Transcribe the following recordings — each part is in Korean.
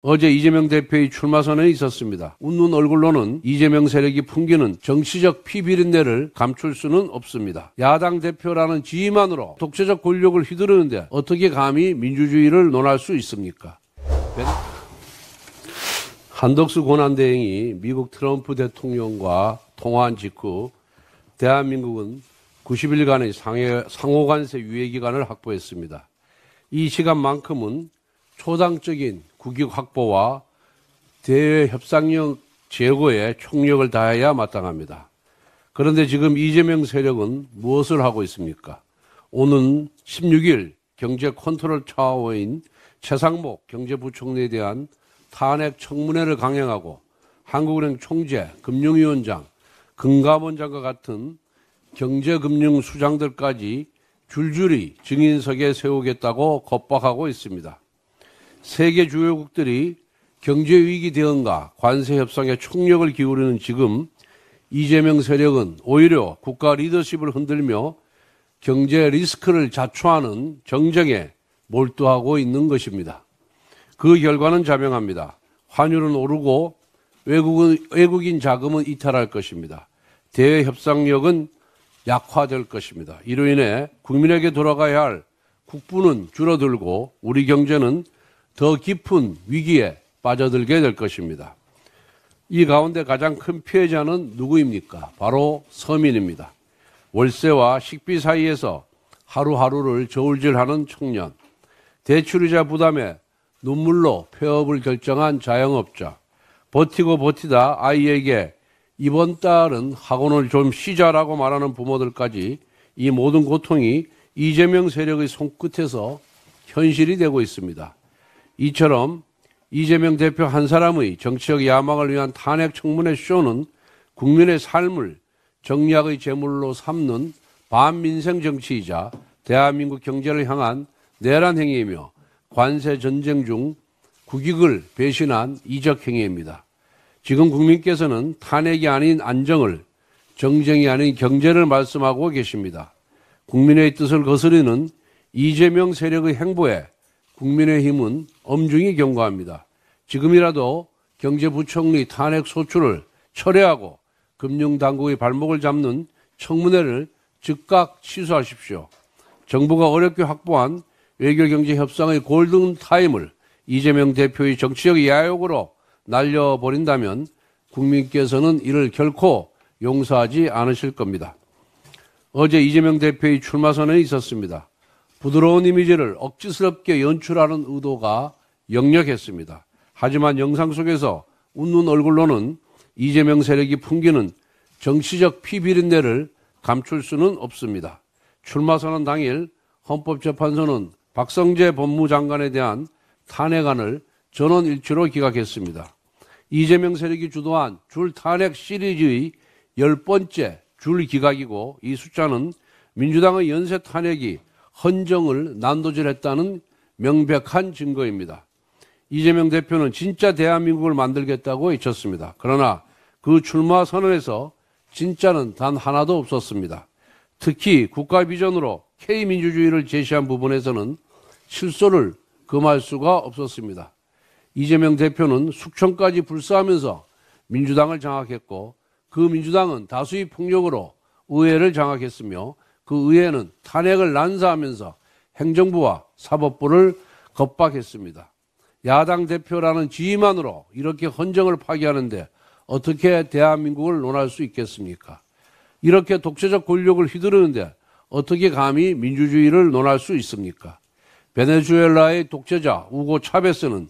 어제 이재명 대표의 출마 선언이 있었습니다. 웃는 얼굴로는 이재명 세력이 풍기는 정치적 피비린내를 감출 수는 없습니다. 야당 대표라는 지위만으로 독재적 권력을 휘두르는데 어떻게 감히 민주주의를 논할 수 있습니까? 한덕수 권한대행이 미국 트럼프 대통령과 통화한 직후 대한민국은 90일간의 상호관세 유예기간을 확보했습니다. 이 시간만큼은 초당적인 국익 확보와 대외 협상력 제고에 총력을 다해야 마땅합니다. 그런데 지금 이재명 세력은 무엇을 하고 있습니까? 오는 16일 경제 컨트롤 타워인 최상목 경제부총리에 대한 탄핵 청문회를 강행하고 한국은행 총재, 금융위원장, 금감원장과 같은 경제금융수장들까지 줄줄이 증인석에 세우겠다고 겁박하고 있습니다. 세계 주요국들이 경제위기 대응과 관세 협상에 총력을 기울이는 지금 이재명 세력은 오히려 국가 리더십을 흔들며 경제 리스크를 자초하는 정쟁에 몰두하고 있는 것입니다. 그 결과는 자명합니다. 환율은 오르고 외국인 자금은 이탈할 것입니다. 대외 협상력은 약화될 것입니다. 이로 인해 국민에게 돌아가야 할 국부는 줄어들고 우리 경제는 더 깊은 위기에 빠져들게 될 것입니다. 이 가운데 가장 큰 피해자는 누구입니까? 바로 서민입니다. 월세와 식비 사이에서 하루하루를 저울질하는 청년, 대출이자 부담에 눈물로 폐업을 결정한 자영업자, 버티고 버티다 아이에게 이번 달은 학원을 좀 쉬자라고 말하는 부모들까지 이 모든 고통이 이재명 세력의 손끝에서 현실이 되고 있습니다. 이처럼 이재명 대표 한 사람의 정치적 야망을 위한 탄핵 청문회 쇼는 국민의 삶을 정략의 제물로 삼는 반민생 정치이자 대한민국 경제를 향한 내란 행위이며 관세 전쟁 중 국익을 배신한 이적 행위입니다. 지금 국민께서는 탄핵이 아닌 안정을, 정쟁이 아닌 경제를 말씀하고 계십니다. 국민의 뜻을 거스르는 이재명 세력의 행보에 국민의힘은 엄중히 경고합니다. 지금이라도 경제부총리 탄핵 소추를 철회하고 금융당국의 발목을 잡는 청문회를 즉각 취소하십시오. 정부가 어렵게 확보한 외교경제협상의 골든타임을 이재명 대표의 정치적 야욕으로 날려버린다면 국민께서는 이를 결코 용서하지 않으실 겁니다. 어제 이재명 대표의 출마 선언이 있었습니다. 부드러운 이미지를 억지스럽게 연출하는 의도가 역력했습니다. 하지만 영상 속에서 웃는 얼굴로는 이재명 세력이 풍기는 정치적 피비린내를 감출 수는 없습니다. 출마 선언 당일 헌법재판소는 박성재 법무장관에 대한 탄핵안을 전원일치로 기각했습니다. 이재명 세력이 주도한 줄 탄핵 시리즈의 10번째 줄 기각이고 이 숫자는 민주당의 연쇄 탄핵이 헌정을 난도질했다는 명백한 증거입니다. 이재명 대표는 진짜 대한민국을 만들겠다고 외쳤습니다. 그러나 그 출마 선언에서 진짜는 단 하나도 없었습니다. 특히 국가 비전으로 K민주주의를 제시한 부분에서는 실소를 금할 수가 없었습니다. 이재명 대표는 숙청까지 불사하면서 민주당을 장악했고 그 민주당은 다수의 폭력으로 의회를 장악했으며 그 의회는 탄핵을 난사하면서 행정부와 사법부를 겁박했습니다. 야당 대표라는 지위만으로 이렇게 헌정을 파기하는데 어떻게 대한민국을 논할 수 있겠습니까? 이렇게 독재적 권력을 휘두르는데 어떻게 감히 민주주의를 논할 수 있습니까? 베네수엘라의 독재자 우고 차베스는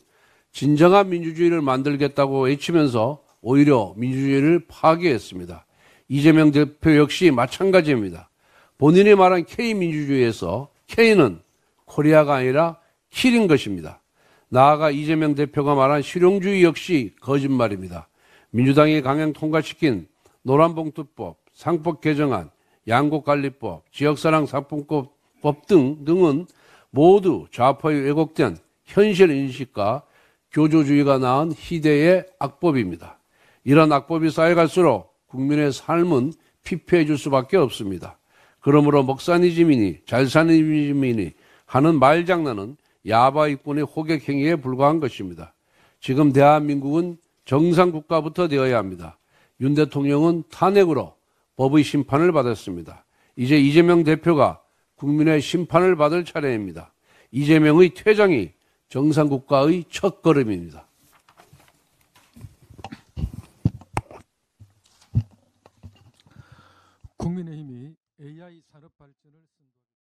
진정한 민주주의를 만들겠다고 외치면서 오히려 민주주의를 파괴했습니다. 이재명 대표 역시 마찬가지입니다. 본인이 말한 K민주주의에서 K는 코리아가 아니라 킬인 것입니다. 나아가 이재명 대표가 말한 실용주의 역시 거짓말입니다. 민주당이 강행 통과시킨 노란봉투법, 상법 개정안, 양곡관리법, 지역사랑 상품법 등은 모두 좌파의 왜곡된 현실 인식과 교조주의가 낳은 희대의 악법입니다. 이런 악법이 쌓여갈수록 국민의 삶은 피폐해질 수밖에 없습니다. 그러므로 먹사니즘이니 잘사니즘이니 하는 말장난은 야바이꾼의 호객행위에 불과한 것입니다. 지금 대한민국은 정상국가부터 되어야 합니다. 윤 대통령은 탄핵으로 법의 심판을 받았습니다. 이제 이재명 대표가 국민의 심판을 받을 차례입니다. 이재명의 퇴장이 정상국가의 첫걸음입니다. 국민의힘이 AI 산업 발전을